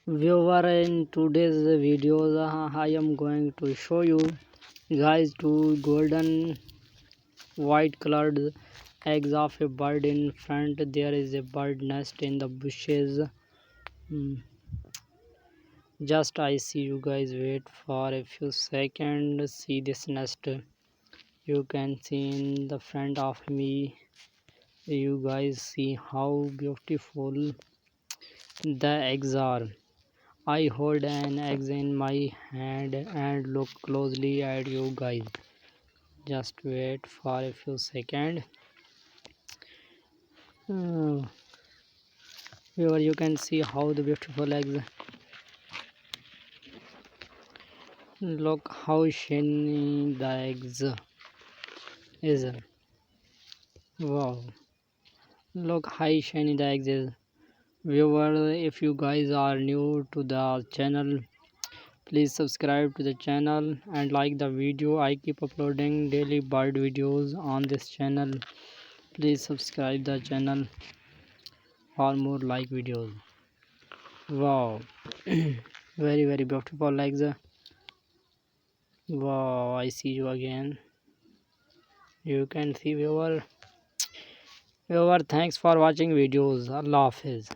Viewer, in today's videos, I am going to show you guys two golden white colored eggs of a bird. In front there is a bird nest in the bushes. Hmm, just I see you guys, wait for a few seconds. See this nest, you can see in the front of me. You guys see how beautiful the eggs are. I hold an egg in my hand and look closely at you guys. Just wait for a few seconds. Uh, Here you can see how the beautiful eggs. Look how shiny the eggs is. Wow! Look how shiny the eggs is. Viewer, if you guys are new to the channel, please subscribe to the channel and like the video. I keep uploading daily bird videos on this channel. Please subscribe the channel for more like videos. Wow. Very beautiful legs. Wow, I see you again. You can see, viewer. Thanks for watching videos. Allah Hafiz.